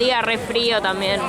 Día re frío también.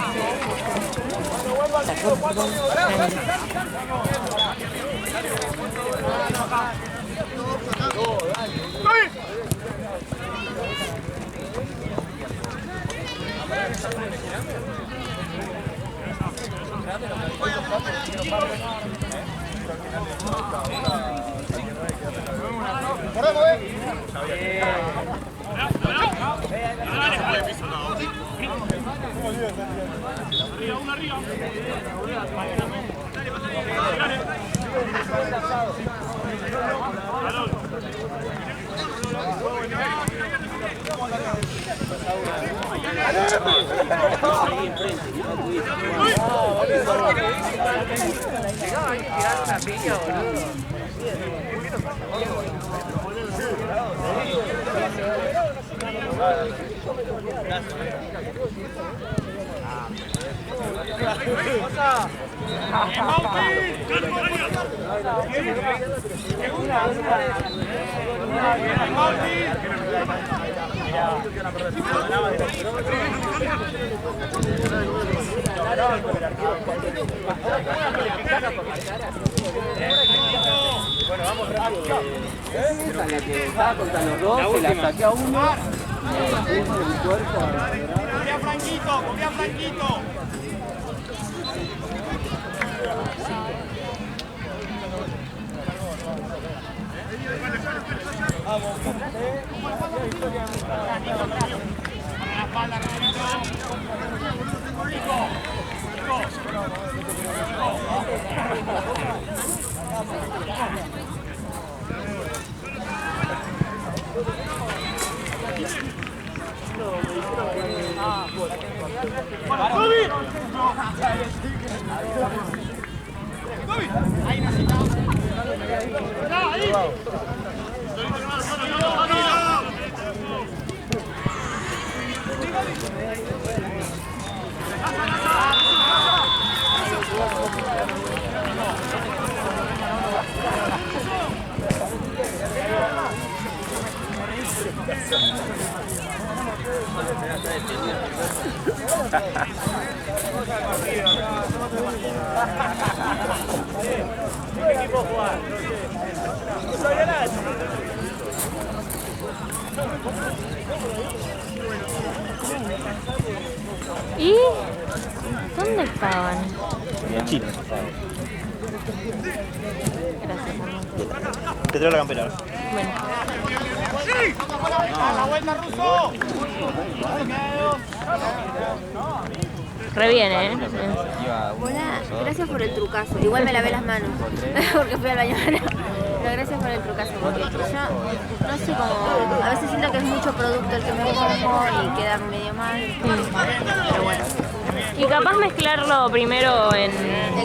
Bueno, vamos rápido. Esa es la que estaba contra los dos, se la saqué a uno. Confía Franquito, confía Franquito. ¿Y dónde estaban? En Chile. Gracias. Te traigo la campera. Bueno. ¡La vuelta, Ruso! Re bien, ¿eh? Hola, gracias por el trucazo. Igual me lavé las manos porque fui al baño. Pero gracias por el trucazo, porque yo no sé cómo. A veces siento que es mucho producto el que me pongo y queda medio mal. Pero bueno. Y capaz mezclarlo primero en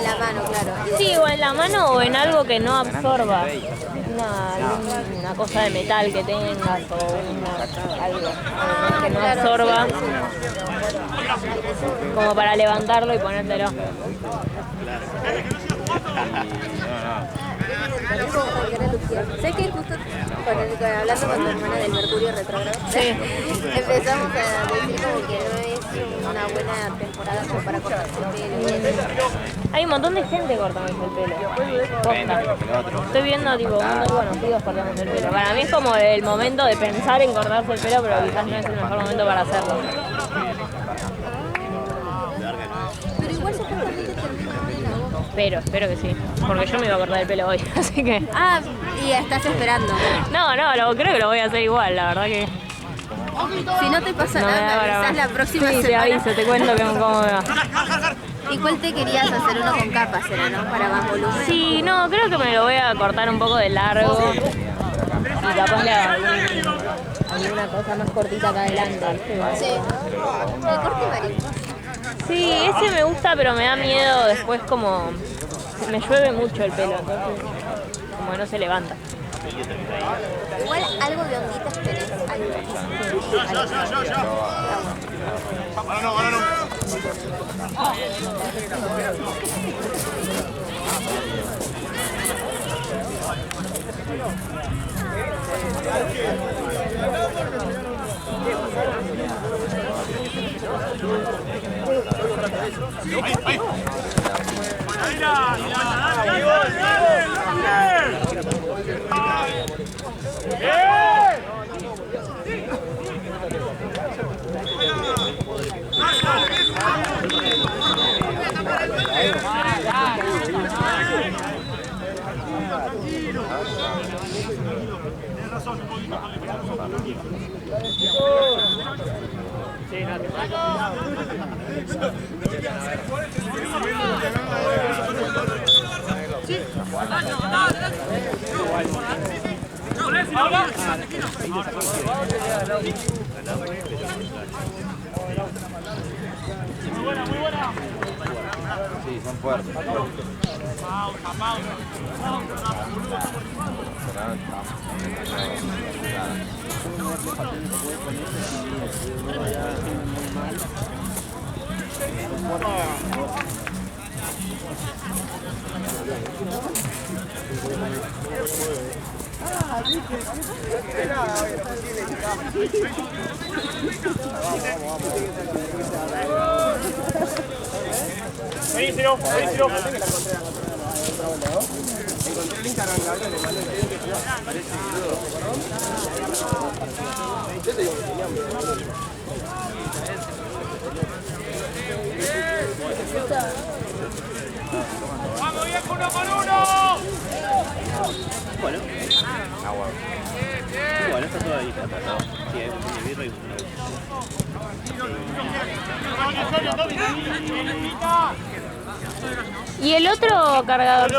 la mano, claro. Sí, o en la mano o en algo que no absorba. Una cosa de metal que tengas o algo que no absorba. Como para levantarlo y ponértelo. Sé que justo hablando con tu hermana del Mercurio retrógrado, empezamos a decir como que no es una buena temporada como para cortarse el pelo. Hay un montón de gente cortándose el pelo. Posta. Estoy viendo tipo un montón de conocidos cortándose el pelo. Para mí es como el momento de pensar en cortarse el pelo, pero quizás no es el mejor momento para hacerlo. Pero igual supuestamente termina en agosto. Espero que sí. Porque yo me iba a cortar el pelo hoy, así que... Ah, y estás esperando. No, creo que lo voy a hacer igual, la verdad que... Si no te pasa No me da nada, me para avisás más. la próxima Sí, te semana. aviso, te cuento cómo me va. ¿Y cuál te querías hacer? Uno con capas, ¿era, no? Para más volumen. Sí, no, creo que me lo voy a cortar un poco de largo. Y capaz le hago alguna cosa más cortita acá adelante, ¿viste? Sí. El corte mariposa. Sí, ese me gusta, pero me da miedo después como... Me llueve mucho el pelo, entonces como que no se levanta. Igual algo de onditas tenés. Ahora no, ahora no. Sí, son fuertes. Buenísimo, buenísimo. ¡Vamos, viejo, uno con uno! Bueno. Bueno, está todo ahí. Sí, hay un birro y ¿Y el otro cargador? ¿El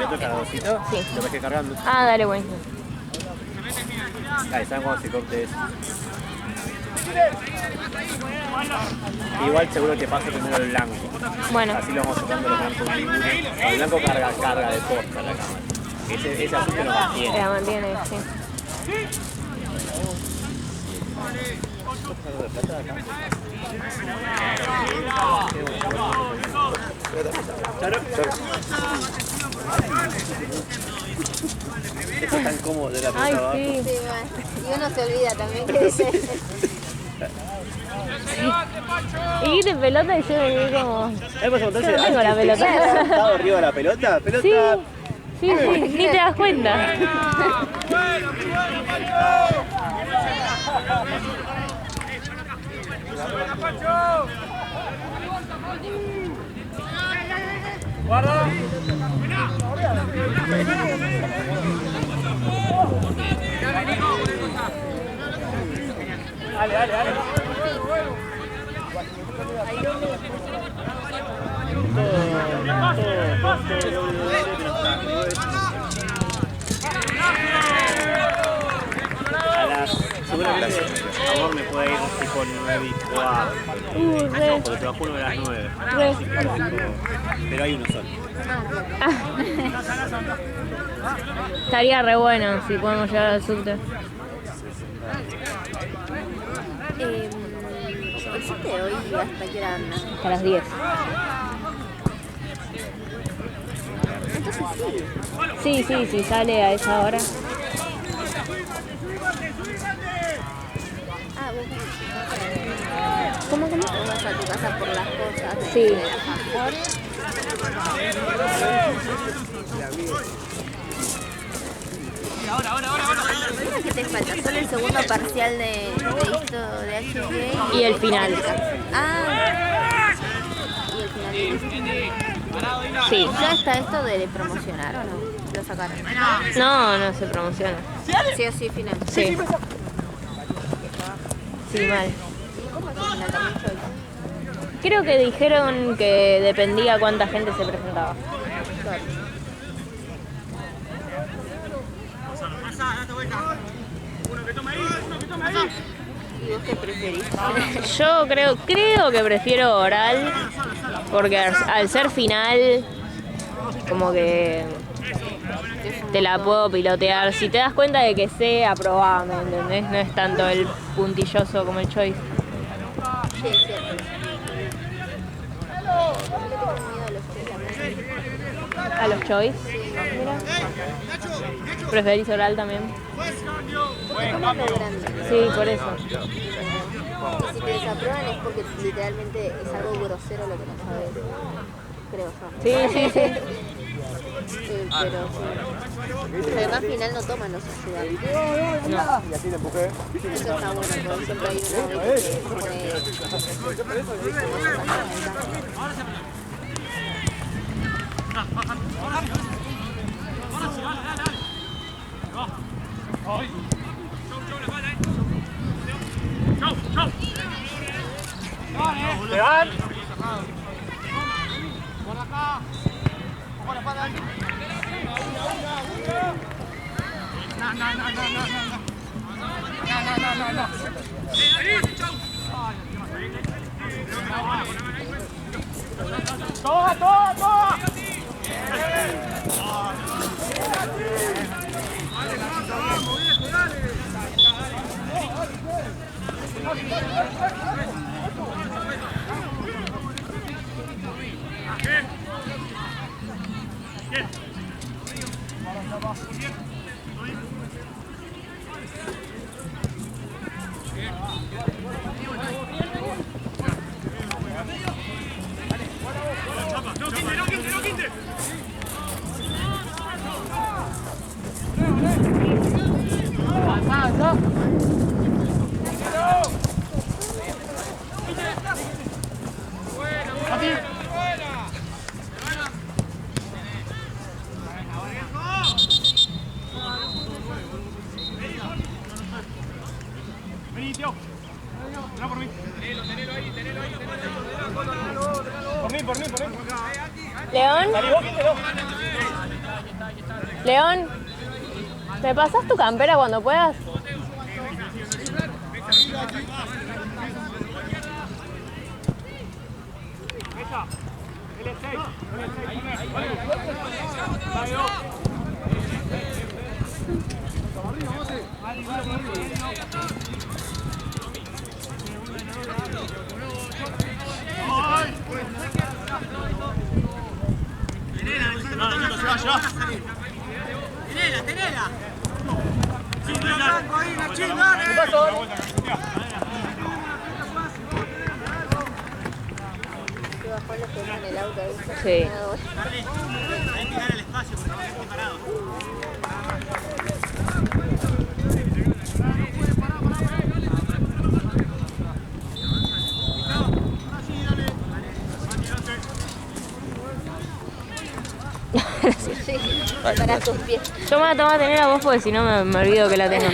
otro cargadorcito? Sí. Lo dejé cargando. Ah, dale, buenísimo. Ahí, ¿saben cuando se corte eso? Igual seguro que pase primero el blanco. Bueno. Así lo vamos sacando los blancos uno. El blanco carga de posta la cámara. Ese asunto lo mantiene. La mantiene, sí. Esto es tan cómodo de la pelota Ay, abajo. sí. Sí, bueno. Y uno se olvida también que dice. Y de pelota y yo me quedé como... Pues entonces, Yo no tengo la pelota. ¿has estado arriba de la pelota? Sí, sí, sí, ni te das cuenta. Guarda. Dale, dale, dale. Seguramente Amor me puede ir tipo 9 y 4. Porque trabajó uno de las 9. Pero hay uno solo. Estaría re bueno si podemos llegar al subte. El subte de hoy hasta que era anda. Hasta las 10. Entonces sí. Sí, sí, sí, sale a esa hora. Ah, vos ¿Cómo? vas a tu casa por las cosas. Sí. ¿Qué te falta? Solo el segundo parcial de esto de HG Y el final. Ah, y el final. Sí. ¿Ya está esto de promocionar o no? ¿Lo sacaron? No, no se promociona. Sí o sí, final. Sí. Sí, mal. ¿Cómo es el final también, Choy? Creo que dijeron que dependía cuánta gente se presentaba. ¿Y vos qué preferís? Yo creo que prefiero oral, porque al ser final, como que te la puedo pilotear. Si te das cuenta de que sé, aprobá, ¿me entendés? No es tanto el puntilloso como el choice. Sí, es cierto. ¿A los choice? Mira. ¿Preferís oral también? Es como lo grande. Sí, por eso. que si te desaprueban es porque literalmente es algo grosero lo que no sabes. Creo yo. Sí. Pero sí. Además, final no toman los ayudantes. Y aquí te empujé. Eso está bueno, porque siempre hay una vez que se pone... ¡Levan! ¡Toma! Vení, tío. No, por mí. Tenelo ahí. Por mí. León. Dale, vos, quítelo. León. ¿Me pasas tu campera cuando puedas? Tenela. Que bajó los que en el auto. Sí. Hay que dar el espacio porque no quede parado. Sí, para tus pies. Toma, tener a vos porque si no me olvido que la tengo.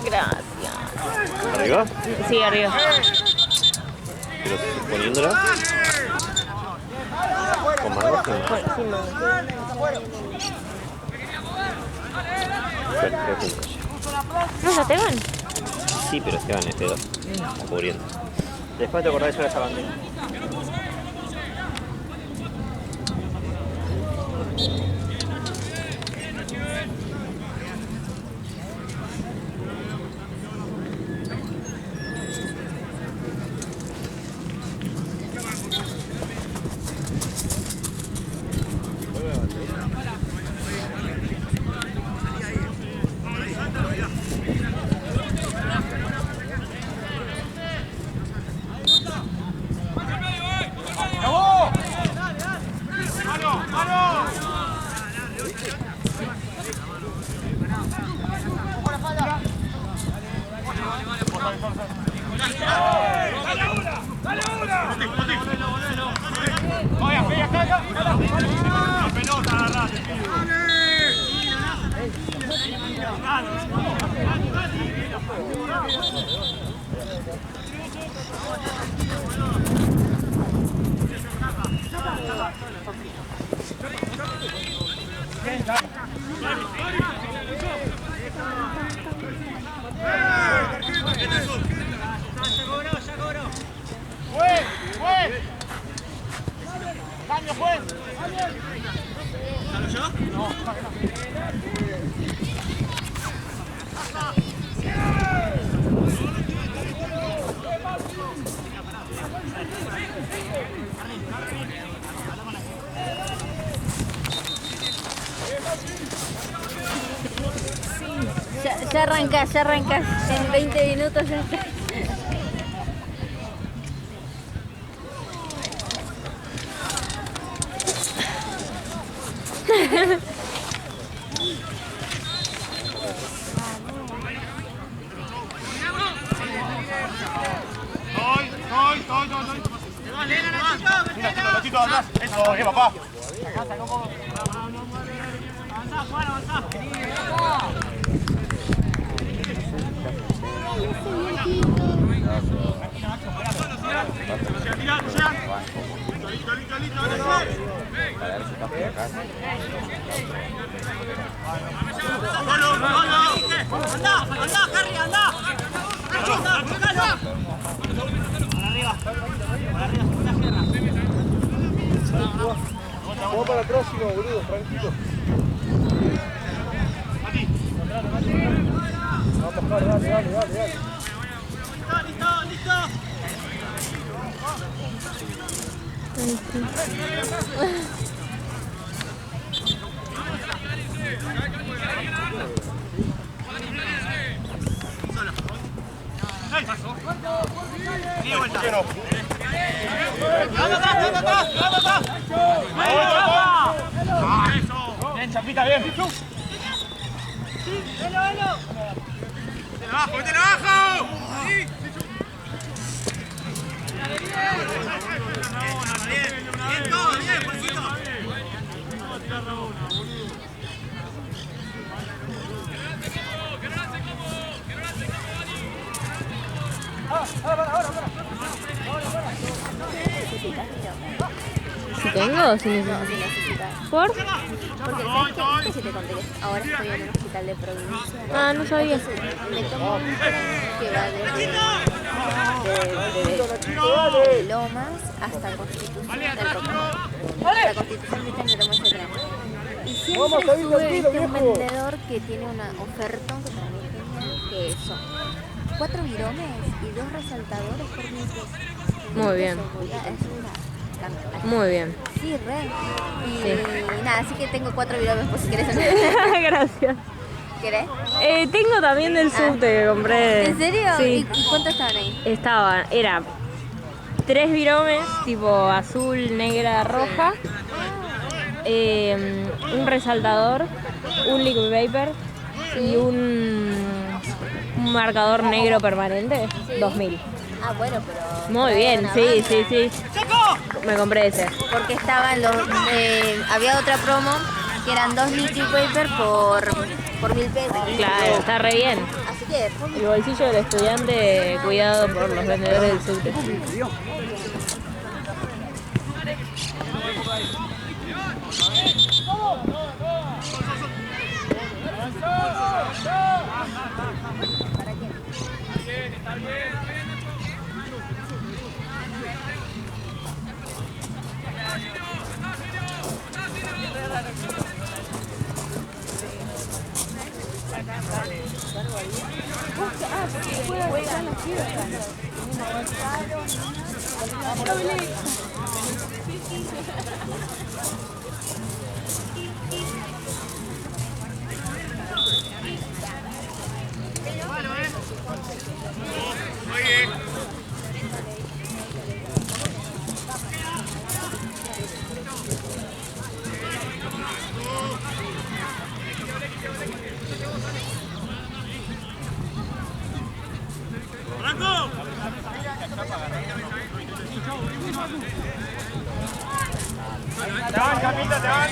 Gracias. ¿Arriba? Sí, arriba. Pero poniéndola. Con más bajo. Sin mano. ¿No se te van? Sí, pero se van, este 2. Está cubriendo. Después te acordás de esa bandera. Ya arrancas. En 20 minutos ya está. Nachito, atrás. Eso, papá. Avanzá, Juan, avanzá. Anda, Harry, anda. Vamos para el próximo, boludo, tranquilo. Vamos a bajar, dale. Listo. Bien, Chapita, bien. ¡Vete abajo! Bien, todo, bien, Juancito. ¿Si tengo o si necesito? ¿Por? Porque ¿sabes qué? Si te conté que ahora estoy en un hospital de provincia. Ah, no sabía. Entonces, me tomo un tren que va desde Lomas hasta Constitución del Roca. La Constitución, ¿viste? Me tomo ese tren. Y siempre sube un vendedor que tiene una oferta que para mí es genial, que son 4 viromes y 2 resaltadores por 1000 pesos. Muy bien. Es una cantidad. Muy bien. Sí, re. Y nada, así que tengo 4 viromes por si querés. Gracias. ¿Querés? Tengo también del subte que compré. ¿En serio? Sí. ¿Y cuánto estaban ahí? Era 3 viromes, tipo azul, negra, roja. Un resaltador, un liquid paper y un marcador negro permanente, 2000. Ah, bueno, pero... Muy bien, sí. Me compré ese. Porque estaban los... había otra promo que eran 2 liquid paper por 1000 pesos. Claro, está re bien. Así que... El bolsillo del estudiante, cuidado por los vendedores del subte. Te van, Capita, te van.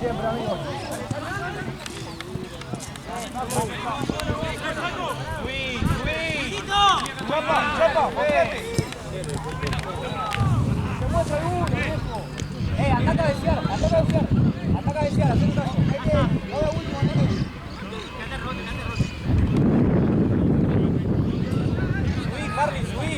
Siempre, amigo. Chapa, chapa, se muestra alguno, viejo. Anda a cabecear, anda a cabecear. Anda a cabecear, hacer un caso. Ahora último, andate. Subí, Harley, subí.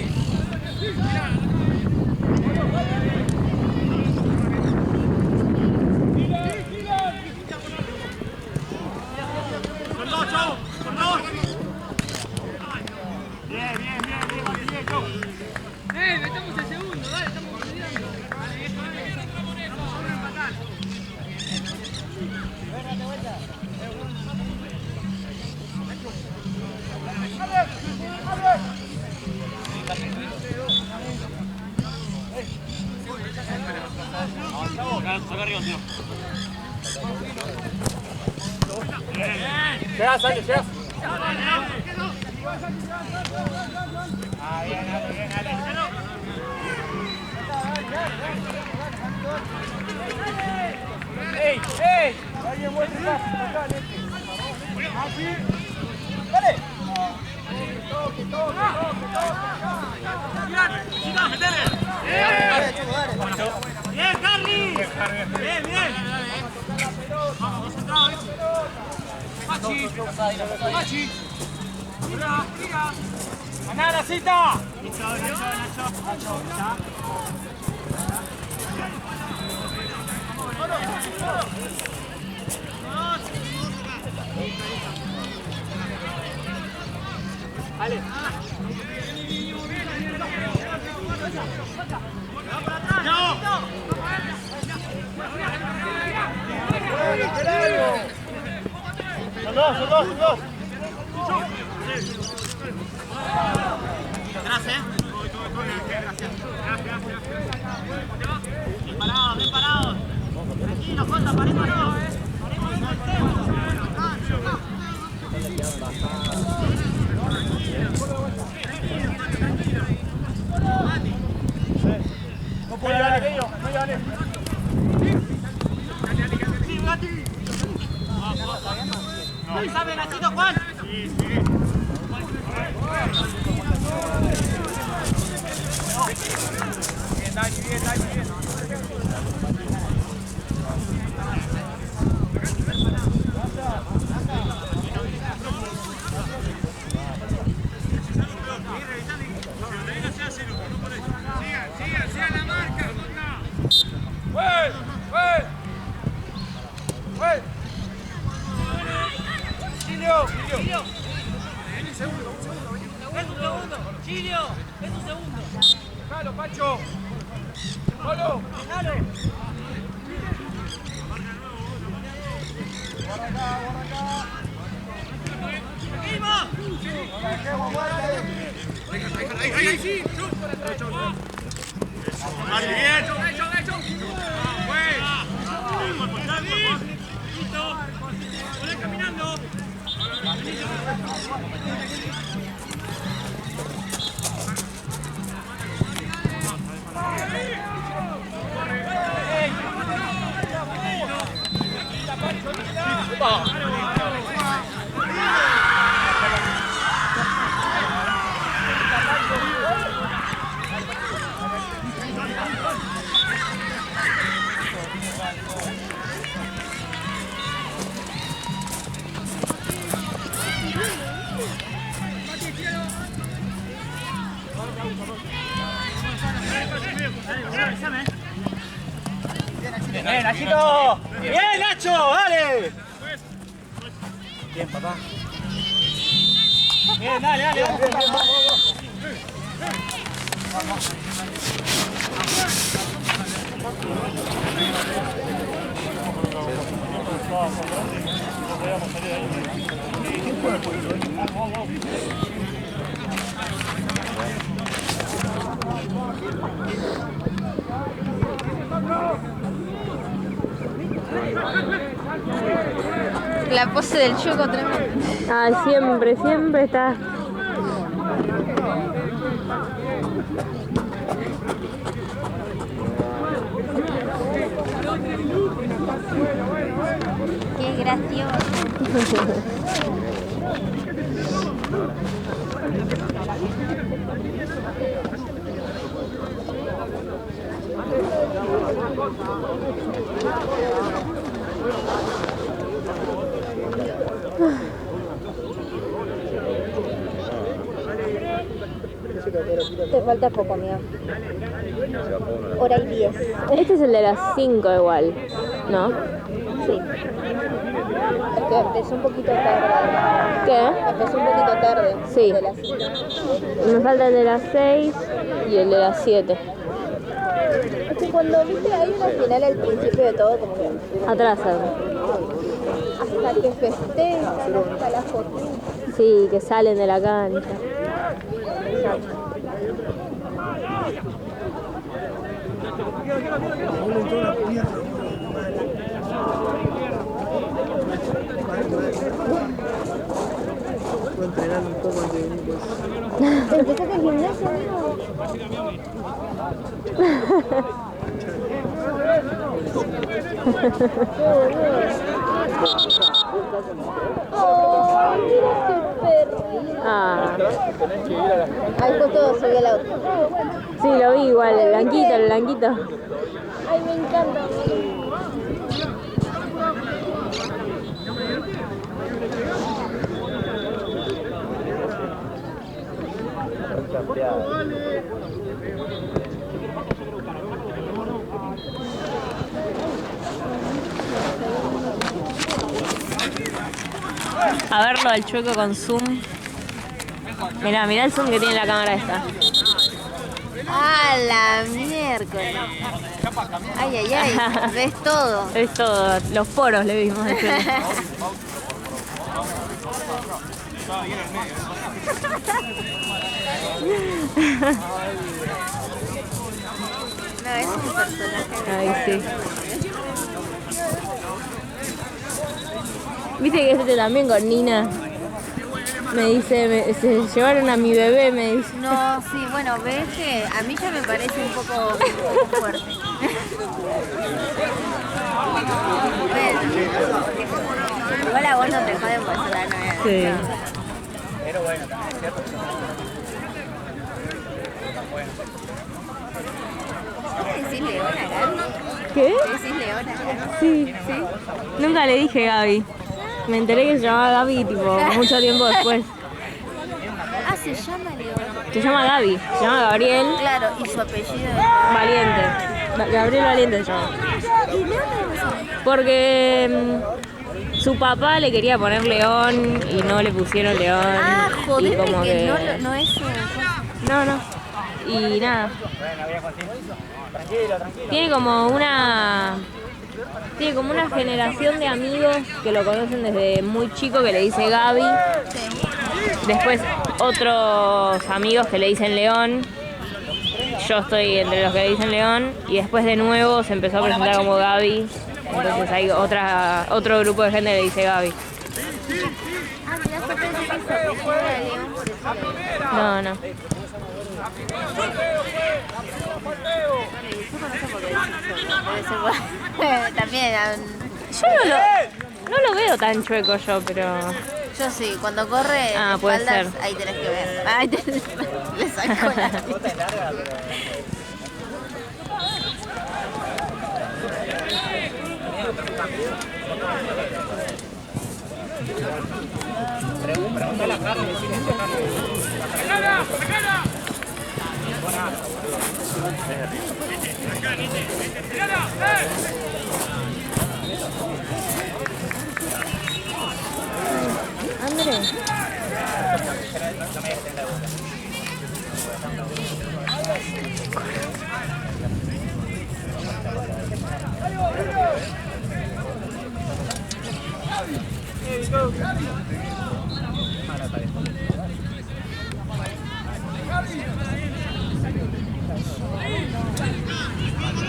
Metamos el segundo, dale, estamos consolidando. Llegás, Ale, llegás. ¡Ey! ¡Ey! Alguien muestre el paso, acá, así. ¡Dale! Toque, toque. ¡Chicos, metele! ¡Bien, Carly! ¡Bien, bien! Vamos, concentrado, Machi. Machi. Mira, mira. ¡Ganá la cita! Nacho. Ale. Son dos. Atrás, Bien parados. Tranquilo, Jota, parémonos. No puede llevar aquello, no llevan Sí, Gatti. ¿Sabe, Nachito, Juan? Sí. Bien, Dani. Sigan la marca, Chilio. Es un segundo. Chilio, es un segundo. Déjalo, Pancho. Solo. Dale. Guarda acá. ¡Seguimos! Ahí, sí. Bien. Listo. Volé caminando. Bien, Nachito. Bien, Nacho, dale. Bien, papá. Bien, dale. Vamos. La pose del Choco tremenda. Ay, siempre, siempre está. Qué gracioso. Te falta poco, amigo. Hora y 10. Este es el de las 5 igual, ¿no? Sí. Es que empezó un poquito tarde. ¿Qué? Empezó un poquito tarde. Sí. De las 5. Me falta el de las 6 y el de las 7. Es que cuando viste hay una final al principio de todo, como que Atrasan. hasta que festejan, hasta la foto. Sí, que salen de la cancha. Voy a entrenar un poco antes de venir, pues. ¿Empezaste el gimnasio, amigo? ¡Oh, mira qué perrito! Ah, Ahí justo subió el auto. sí, lo vi igual, el blanquito, el blanquito. Ay, me encanta. A verlo al Chueco con zoom. Mirá, mirá el zoom que tiene la cámara esta. ¡Ah, la miércoles! Ay, ay, ay, ves todo. Es todo, los poros le vimos. No, es un personaje. Ay, sí. Viste que este también con Nina me dice, se llevaron a mi bebé, me dice. No, sí, bueno, ves que a mí ya me parece un poco fuerte. Bueno, igual a vos no te joden por ser la nueva. Sí. Pero bueno, también es cierto. ¿Qué decís Leona, Gaby? ¿Qué? ¿Qué decís Leona, Gaby? Sí. Nunca le dije Gaby. Me enteré que se llamaba Gaby tipo mucho tiempo después. Ah, se llama Leona. Se llama Gaby, se llama Gabriel Claro, y su apellido es... Valiente. Gabriel Valiente se llama. ¿Y Leona no sé? Porque su papá le quería poner León y no le pusieron León. Ah, y joder, como que no es... No. Y nada. Tiene como una generación de amigos que lo conocen desde muy chico que le dice Gaby. Después otros amigos que le dicen León. Yo estoy entre los que le dicen León. Y después de nuevo se empezó a presentar como Gaby. Entonces hay otro grupo de gente que le dice Gaby. Ah, mira, yo pensé que su apellido era León por eso. No. Yo conozco porque debe ser bueno. También, Yo no lo veo tan chueco yo, pero... yo sí, cuando corre Ah, de puede espaldas, ser. ahí tenés que ver. Ahí le saco la Pregunta la carne, decirle esta carne. Andrés.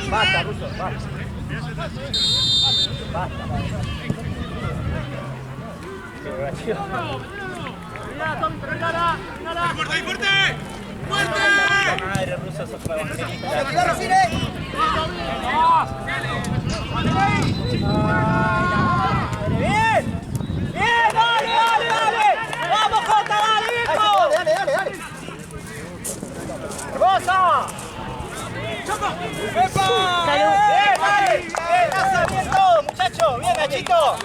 Basta, Russo, basta. Basta. ¡Fuerte, fuerte! ¡Fuerte! Madre rusa, sos para ¡Bien! ¡Bien! ¡Dale! ¡Vamos, Jota! ¡Dale, viejo! ¡Dale! ¡Hermosa! ¡Epa! Salud. ¡Bien, dale! ¡Bien, gracias! ¡Bien todo, muchachos! ¡Bien, Nachito!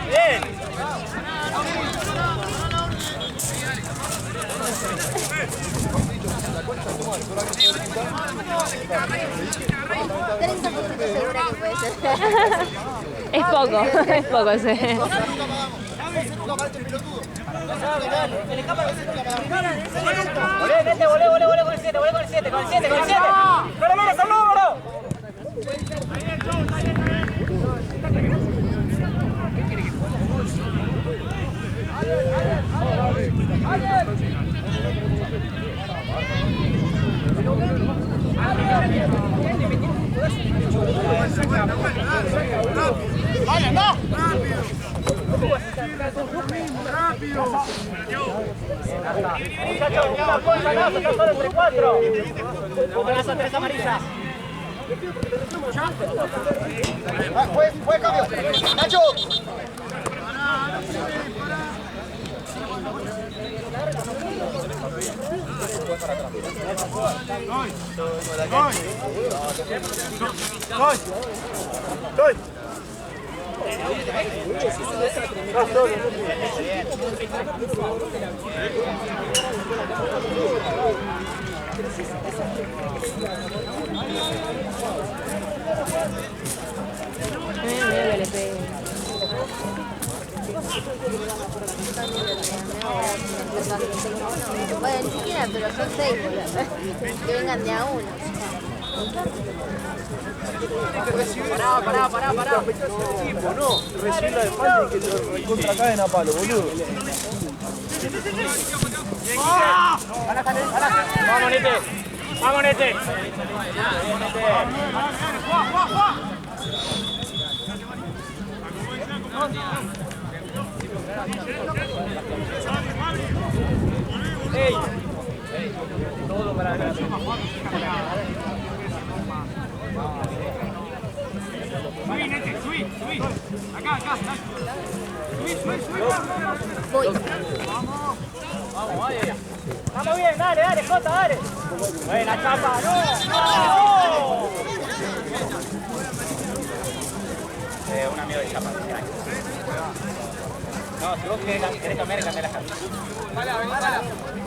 ¡Bien! Segura que puede ser. Es poco ese. Volé, vete, volé con el 7, con el 7. ¡Pero mira ese número! ¡Vale, no! ¡Rápido! Muchachos, una bolsa, no, se solo entre 4. Con esas 3 amarillas. Fue cambio. Nacho. Bueno, ni siquiera, pero son 6, que vengan de a uno. Pará. Tipo, no. Recién la de falta y que te recontra caen a palo, boludo. Vamos, Nete. Vamos, Nete. ¡Ey! Todo para adelante. Subí, Nete, subí. Acá. Subí. Voy. Vamos bien, dale, Jota, dale. Buena chapa, no. Un amigo de chapa. No, si vos querés cambiar, cambia las camisas.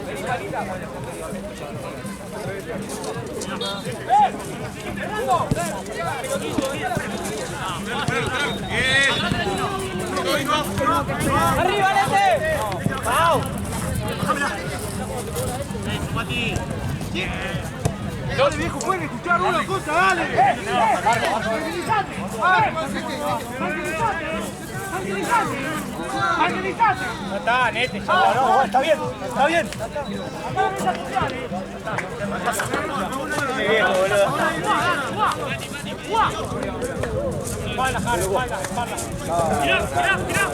Vení, palita. ¡Arriba, Nete! ¡Pau! Dale, viejo, pueden escuchar una cosa, dale. Tranquilizate. No está, Nete, ya no, está bien. Qué viejo, boludo. Espalda, Jaro, espalda. Mirá.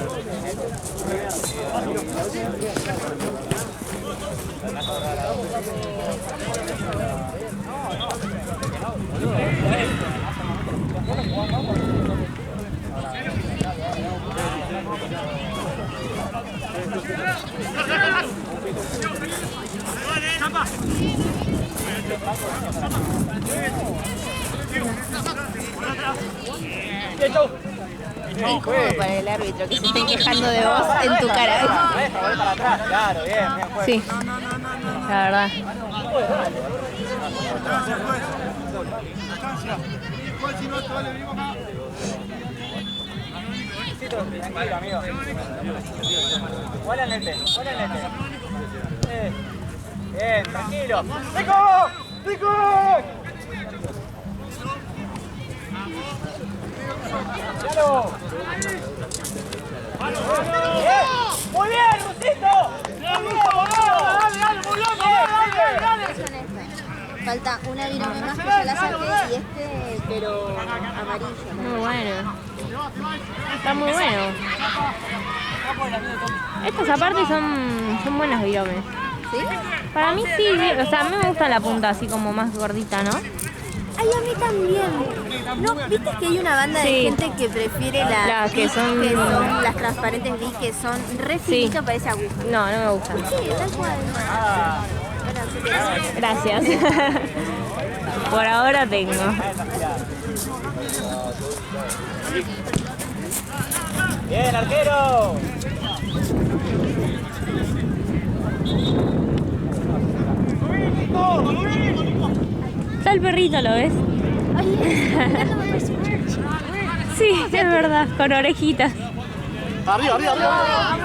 Incómodo para el árbitro que se esté quejando de vos en tu cara. Para atrás, claro, bien, Sí, la verdad. Tranquilo, amigo. Hola, Nete. Bien, tranquilo. ¡Rico! ¡Claro! ¡Muy bien, Rusito! ¡Dale! Falta una virome más que yo la saqué y este, pero amarillo. Muy bueno. Está muy bueno. Estas aparte son buenas biromes. ¿Sí? Para mí sí, o sea, a mí me gusta la punta así como más gordita, ¿no? Ay, a mí también. ¿No viste que hay una banda de Sí. gente que prefiere las que son- las transparentes Vic, que son re finitas, parece aguja? No, no me gustan. Sí, tal cual. Bueno, ¿qué te Gracias. Por ahora tengo. Bien, arquero. Está el perrito, ¿lo ves? Sí, es verdad, con orejitas. Arriba, arriba, arriba.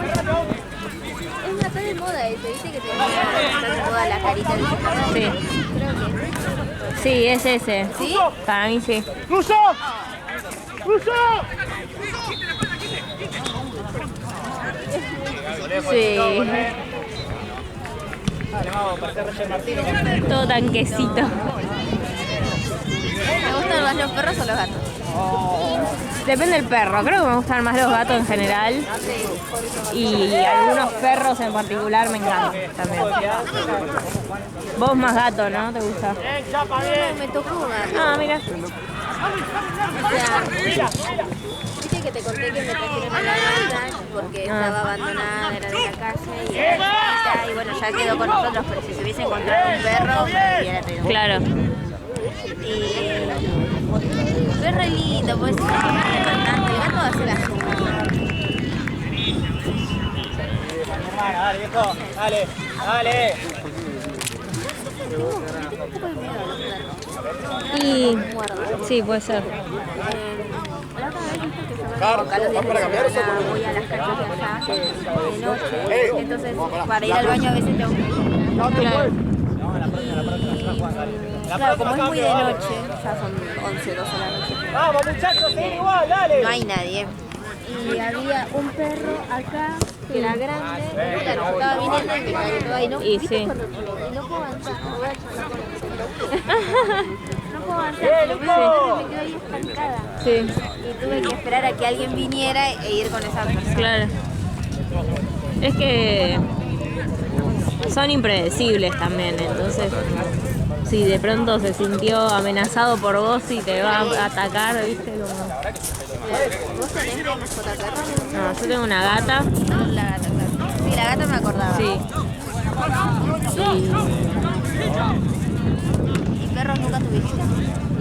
Es una tan de moda ese, ¿viste? Que te está de moda la carita del perro. Sí. Creo que Sí, es ese. ¿sí? Para mí sí. ¡Ruso! ¡Ruso! Sí. Dale, vamos, parece Roger Martínez. Todo tanquecito. ¿Me gustan más los perros o los gatos? Depende del perro. Creo que me gustan más los gatos en general. Y algunos perros en particular me encantan también. Vos más gato, ¿no? ¿Te gusta? No, me tocó un gato. Ah, mira. O sea, viste que te conté que me trajeron a la gata porque estaba abandonada, era de la calle y era chiquita, y bueno, ya quedó con nosotros, pero si se hubiese encontrado un perro, me hubiera traído. Claro. Y fue re lindo, pues es cantante, el gato hace la Hermana, dale, viejo. Dale, dale. tengo un poco de miedo a los gatos. Y Muerdo. sí, puede ser. La otra vez viste que yo me acá los días de semana voy a las canchas de allá de noche, entonces para ir al baño a veces tengo que Claro. claro, como es muy de noche, ya son 11, 12 de la noche, Vamos, muchachos, seguir igual, dale. no hay nadie. Y había un perro acá que era grande, claro, estaba viniendo y me cayó todo ahí, ¿no? Y ¿Viste sí. cuando no puedo avanzar? Me voy a charlar con él. No puedo avanzar, lo veo, me quedo ahí estancada. Sí, Y tuve que esperar a que alguien viniera e ir con esa persona. claro. Es que son impredecibles también, entonces si de pronto se sintió amenazado por vos y te va a atacar, ¿viste? Como... ¿Vos tenés una mascota perro? No, yo tengo una gata. La gata, claro. Sí, la gata me acordaba. Sí. ¿Y perros nunca tuviste?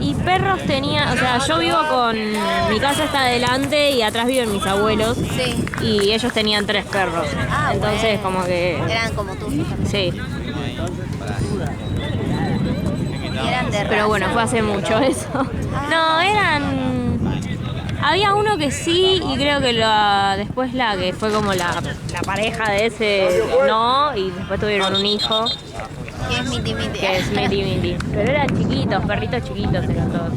Y perros tenía, o sea, yo vivo con, mi casa está adelante y atrás viven mis abuelos Sí. y ellos tenían 3 perros. Ah, Entonces bueno. como que, Eran como tú. Y sí. eran de raza. Pero bueno, fue hace mucho eso. No, había uno que sí y creo que después la que fue como la pareja de ese no y después tuvieron un hijo Que es miti miti. que es Miti Miti. Pero eran chiquitos, perritos chiquitos eran todos.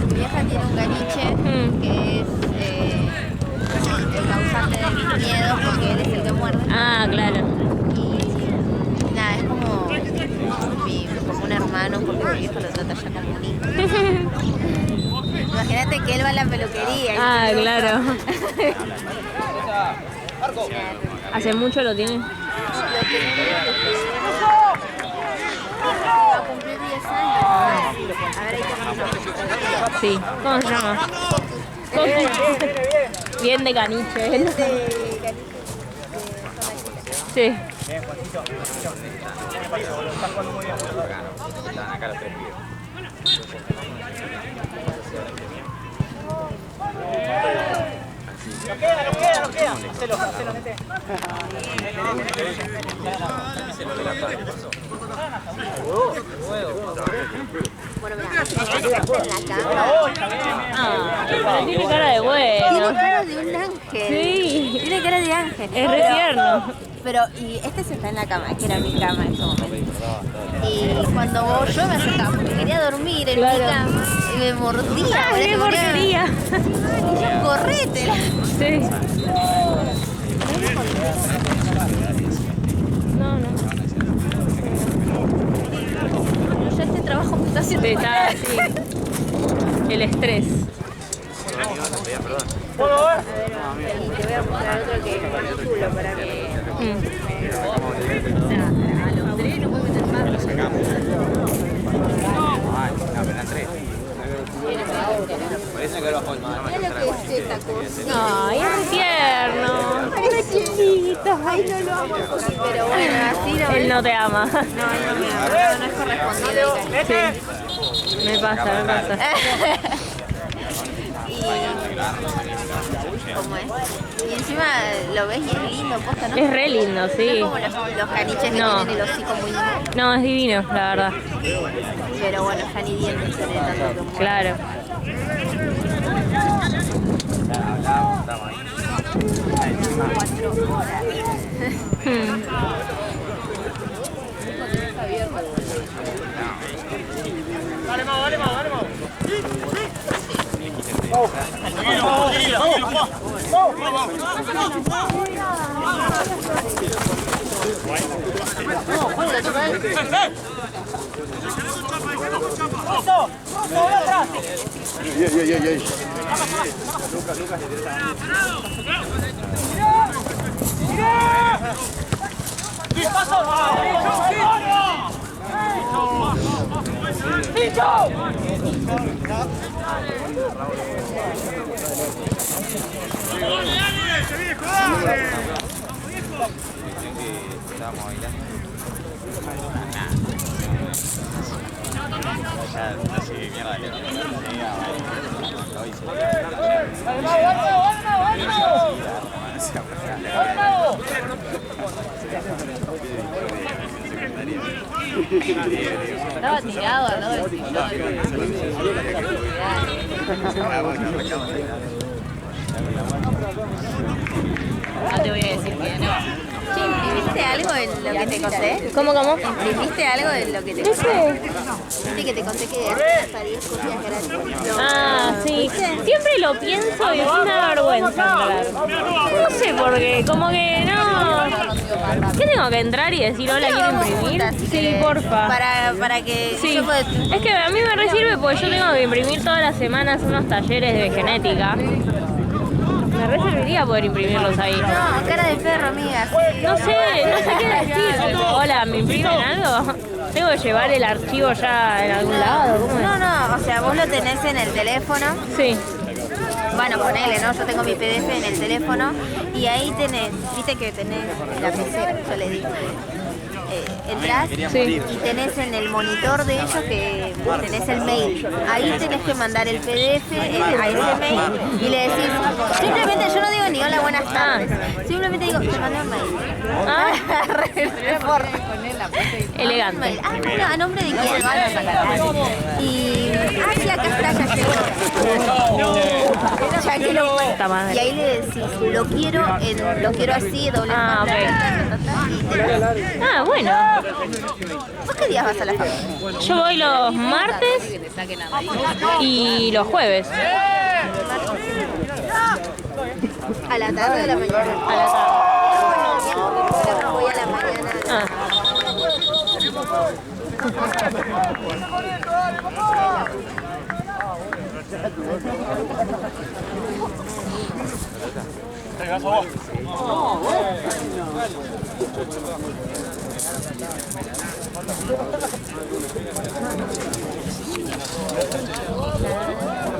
Mi vieja tiene un caniche que es el causante de mis miedos porque él es el que muerde. Ah, claro. Y nada, es como un hermano porque mi viejo lo trata ya como un hijo. Imagínate que él va a la peluquería. y Ah, yo- claro. ¿Hace mucho lo tiene? Va a cumplir 10 años. A ver, ahí te Sí. ¿Cómo se llama? Bien de caniche él. Sí. Nos queda. Hacelo, mete. Bueno, mira, en la cama. Ah, pero tiene cara de Tiene bueno. cara de un ángel. Sí. Tiene cara de ángel. Es re tierno. Pero, y este se está en la cama, que era mi cama en ese momento. Y cuando yo me acercaba, porque quería dormir en Claro. mi cama, y me mordía. ¡Ay, qué me ponía- porquería! Y yo, correte. Sí. No, no. Yo este trabajo Sí, está así. El estrés. A ver, y te voy a mostrar otro que es más chulo para que... O sea, a los 3 no puedes meter más. Lo sacamos. Ay, no, pero eran 3. Parece que lo bajó el mar. Mira lo que es esta cosa. Ay, es tierno. Ay, chiquito. Ay, no lo amo. Pero bueno, así lo Él ves. no te ama. No, él no me ama. No es correspondido. Sí. Me pasa, me pasa. ¿Cómo es? Y encima lo ves y es lindo, posta, ¿no? Es re lindo, No sí. es como los caniches que No. tienen el hocico muy lindo. No, es divino, la verdad. Pero bueno, ya ni dientes tiene tanto que mueve. Claro. 4 horas. Dale, Mau, dale, Mau, dale, Mau. Estábamos bailando. Ya sé mierda que Estaba tirado al lado del sillón. No te voy a decir que no. Che, ¿imprimiste algo en lo que te conté? ¿Cómo, cómo? ¿Imprimiste algo en lo que te No conté? sé. Viste que te conté que hasta 10 copias gratis. Ah, sí. Siempre lo pienso y sí me da vergüenza entrar. No sé por qué, como que no. ¿Qué tengo que entrar y decir hola, quiero imprimir? Sí, porfa. Para que Sí, yo pueda- es que a mí me re sirve porque yo tengo que imprimir todas las semanas unos talleres de genética. Me re serviría poder imprimirlos ahí. No, cara de perro, amiga. No sé qué decir. Hola, ¿me imprimen algo? ¿Tengo que llevar el archivo ya en algún lado? ¿Cómo es? No, o sea, vos lo tenés en el teléfono. Sí. Bueno, ponele, ¿no? Yo tengo mi PDF en el teléfono y ahí tenés, viste que tenés la pecera, yo le digo. Entrás Sí. y tenés en el monitor de ellos que tenés el mail. Ahí tenés que mandar el PDF a ese mail y le decís, simplemente yo no digo ni hola, buenas tardes. Simplemente digo, te mandé un mail. Ah, Re forro. elegante. Ah, bueno, ¿a nombre de quién? Y, sí, acá está, ya llegó. Ya que Puta madre. y ahí le decís, lo quiero así, doble Ah, y te lo das. Ah, bueno. ¿Vos qué días vas a la facultad? Yo voy los martes y los jueves. ¿A la tarde o a la mañana? A la tarde. Voy a la mañana. Ah.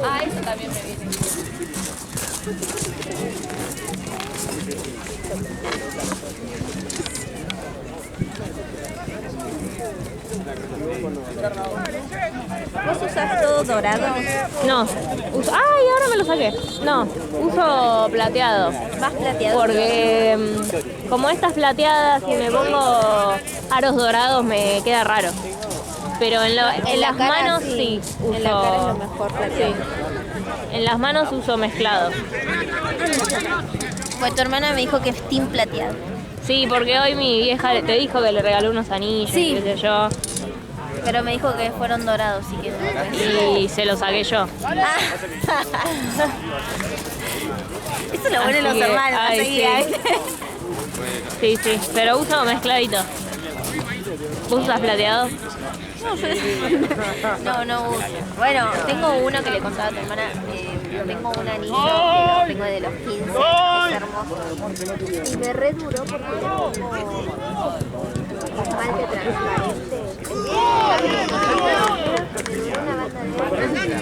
Ah, eso también me viene. ¿Vos usas todo dorado? No. ¡Ay, ahora me lo saqué! No, uso plateado. Más plateado. Porque como estas plateadas, si me pongo aros dorados me queda raro. Pero en la las cara manos sí. sí uso. En la cara es lo mejor plateado. Sí. En las manos uso mezclado. Pues tu hermana me dijo que es team plateado. Sí, porque hoy mi vieja te dijo que le regaló unos anillos, Sí. qué sé yo, Pero me dijo que fueron dorados, sí que no. y se los saqué yo. Eso es lo bueno de los Así que, hermanos, ay, no seguía, sí. ¿viste? Sí, sí, pero uso mezcladito. ¿Vos usas plateado? No uso. Bueno, tengo uno que le contaba a tu hermana. Tengo un anillo que lo tengo de los 15. Es hermoso. Y me re duró porque era como esmalte transparente. Una banda de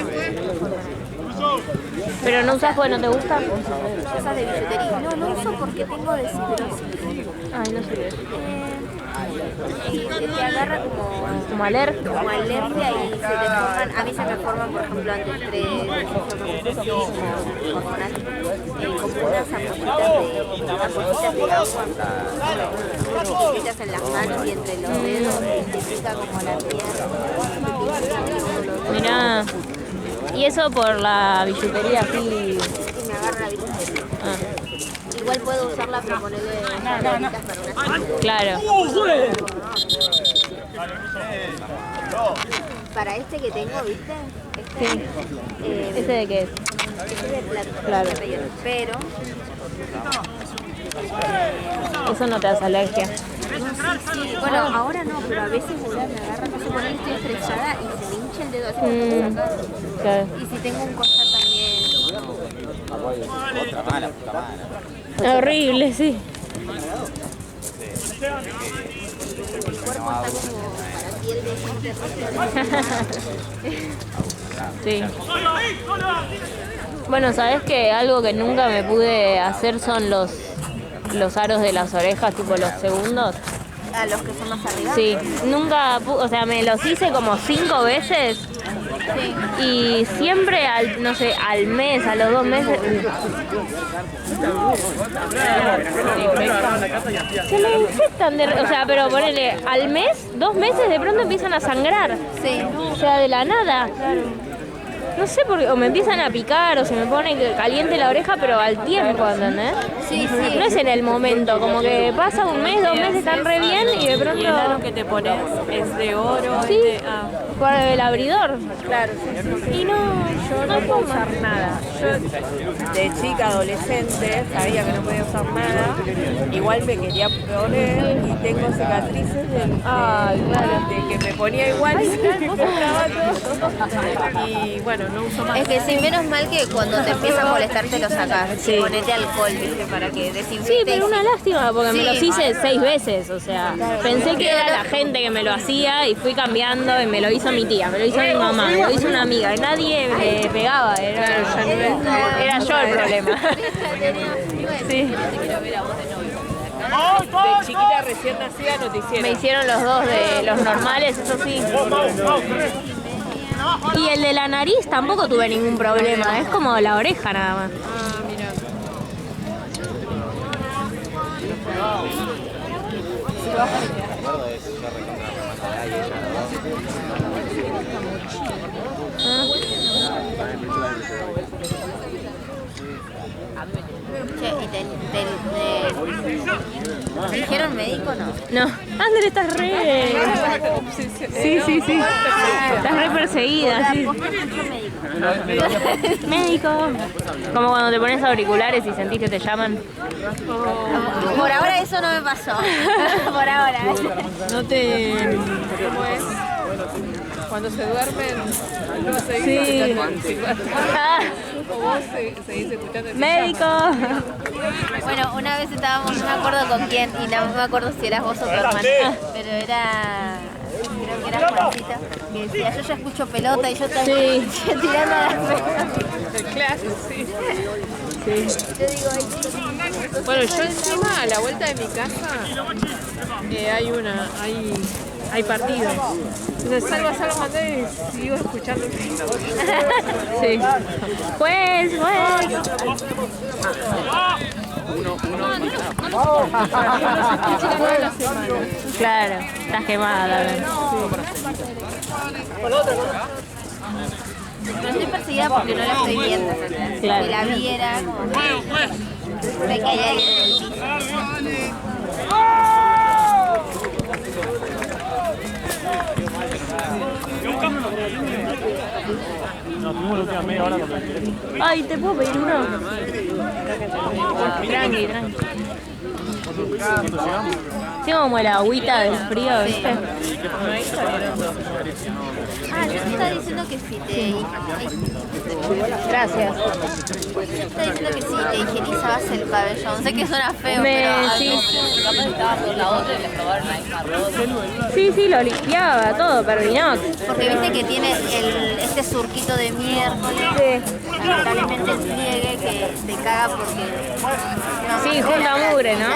¿Pero no usas porque no te gusta? cosas de billutería. No uso porque tengo desilusión. Ay, no sirve. Te agarra Como alerta. como alergia y se te forman, a mí se me forman por ejemplo antiestrés, hormonal, como unas ampollitas de agua, chiquitas en las manos y entre los dedos, y te pica como la piel. Mirá. Y eso por la billutería así. Y me agarra la billutería. Igual puedo usarla para ponerle floritas para una Claro. Para este que tengo, ¿viste? Sí. ¿Ese de qué es? Este es de plata, Claro. pero Eso no te hace alergia. sí, bueno, ahora no, pero a veces me agarra, no sé, ponerle estoy estrellada y se me hincha el dedo así como sacar. Claro. Y si tengo un collar también. Horrible, sí. El cuerpo está como para piel de gente. Sí. Bueno, ¿sabés que algo que nunca me pude hacer son los aros de las orejas, tipo los segundos? A los que son más arriba. Sí, nunca, o sea, me los hice como 5 veces Sí. y siempre al, no sé, al mes, a los 2 meses, se me infectan, o sea, pero ponele, al mes, 2 meses de pronto empiezan a sangrar, Sí. o sea, de la nada. No sé por qué, o me empiezan a picar o se me pone caliente la oreja, pero al tiempo, ¿entendés? Sí, sí. No es en el momento, como que pasa un mes, 2 meses, están re bien y de pronto... ¿Y el aro que te pones es de oro? Sí, Es de, por el abridor. claro, Y no, yo no puedo usar nada. Yo de chica, adolescente, sabía que no podía usar nada. Igual me quería poner y tengo cicatrices de que me ponía igual y me mostraba todo. Y bueno, no uso más. Es que sí, menos mal que cuando te empieza a molestar te lo sacas. Ponete alcohol, ¿viste? Para que desinfecte. Sí, pero una lástima, porque me Sí. los hice 6 veces, o sea, pensé que era la gente que me lo hacía y fui cambiando y me lo hizo mi tía, me lo hizo mi mamá, me lo hizo una amiga, y nadie me pegaba, era yo el problema. Sí. De chiquita recién nacida no te hicieron. Me hicieron los 2 de los normales, eso sí. Y el de la nariz tampoco tuve ningún problema, es como la oreja nada más. Ah, mira. Che, ¿y te dijeron médico no? No, Ander, estás re... Sí, sí, sí. Estás re perseguida, sí. Médico. Como cuando te pones auriculares y sentís que te llaman. Por ahora eso no me pasó. Por ahora. No te... ¿Cómo es? Cuando se duermen, no seguís Sí. escuchando. Ah, O vos seguís escuchando. médico. Bueno, una vez estábamos, no me acuerdo con quién, y no me acuerdo si eras vos o tu hermana, pero era... Creo que era Juancita, que decía, yo ya escucho pelota y yo también tirando a las pelotas. Claro, sí. Yo digo, ay, Bueno, yo encima a la vuelta de mi casa hay partidos. Entonces salgo mandé y sigo escuchando. Sí. Pues, claro, estás quemada. no estoy perseguida porque no la estoy viendo, ¿entendés? Claro. Si la viera, como que me caía ahí en el piso. Nos tuvimos la última media hora con el teléfono. Ay, ¿te puedo pedir uno? Tranqui, tranqui. ¿Cuánto llegamos? Sí, como la agüita del frío, ¿viste? Ahí salieron dos. Ah, yo te estaba diciendo que si te... Ay, Gracias. yo te estaba diciendo que si te higienizabas el pabellón. Sé que suena feo, pero... Sí. Capaz estaba por la otra y le probaron la misma ropa. Sí, lo limpiaba, todo, pero inox. Porque viste que tiene este surquito de miércoles. Lamentablemente el pliegue que te caga porque... Sí, junta mugre, ¿no?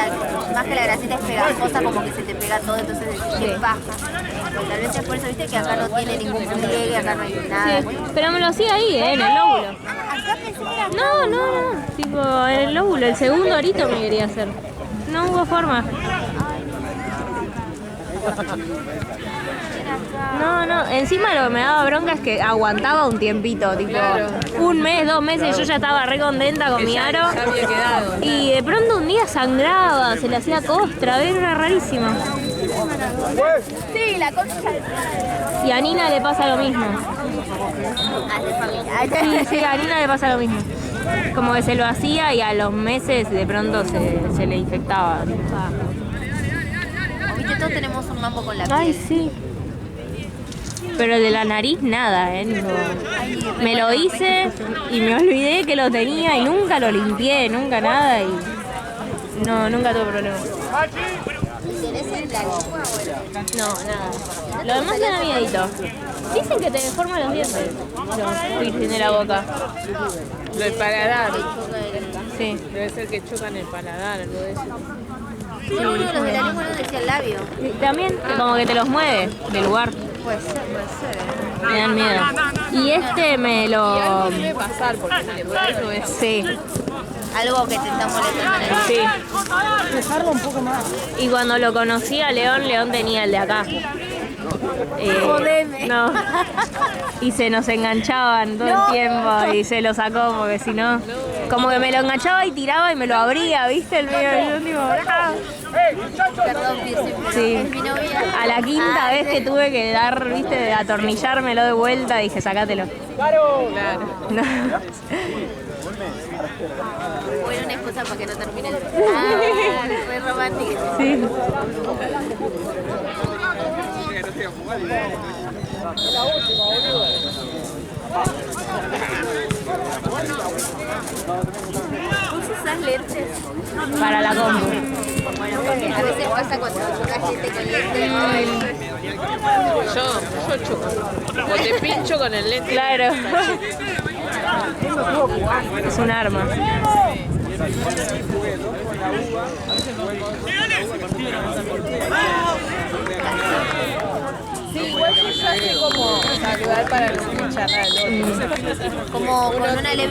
Más que la grasita es pegajosa, como que se te pega todo, entonces te baja. Tal vez es por eso, viste, que acá no tiene ningún pliegue, acá no hay nada. Sí, pero me lo hacía ahí, en el lóbulo. Acá pensé que era... No. Tipo, en el lóbulo, el segundo arito me quería hacer. No hubo forma. No, encima lo que me daba bronca es que aguantaba un tiempito, tipo, un mes, 2 meses, yo ya estaba re contenta con mi aro. Ya había quedado. Y de pronto un día sangraba, se le hacía costra, era rarísimo. Sí, la concha. Y a Nina le pasa lo mismo. Ah, de familia. Sí, a Nina le pasa lo mismo. Como que se lo hacía y a los meses de pronto se le infectaba. Viste, todos tenemos un mambo con la piel. Ay, sí. Pero el de la nariz, nada, tipo, me lo hice y me olvidé que lo tenía y nunca lo limpié, nunca nada y nunca tuve problema. ¿Tenés en la lengua o No, nada. Lo demás era miedito. Dicen que te deforman los dientes, los piercing de la boca. Lo del paladar. Sí. Debe ser que chocan el paladar, algo de eso. Sí, uno de los de la lengua no decía el labio. Y también que como que te los mueve del lugar. Puede ser. Me dan miedo. Y este me lo... Y algo debe pasar porque por ahí no es. Sí, Algo que te está molestando en el... sí. Dejarlo un poco más. Y cuando lo conocí a León tenía el de acá. Jodeme. No. Y se nos enganchaban todo el tiempo y se lo sacó porque si no, como que me lo enganchaba y tiraba y me lo abría, ¿viste? El mío, yo digo, ¡ah! Perdón, Pierce, Sí. es mi novia. A la quinta vez que tuve que dar, ¿viste? De atornillármelo de vuelta, dije, sacátelo. ¡Claro! No. Bueno, una excusa para que no termine el... fue romántico. Sí. ¿Vos usás lentes? Para la compu. Bueno, porque a veces pasa cuando chocas lente con lente. Yo choco. O te pincho con el lente. Claro. Es un arma. Sí, igual yo ya sé cómo saludar para no pincharla al otro. Como con una leve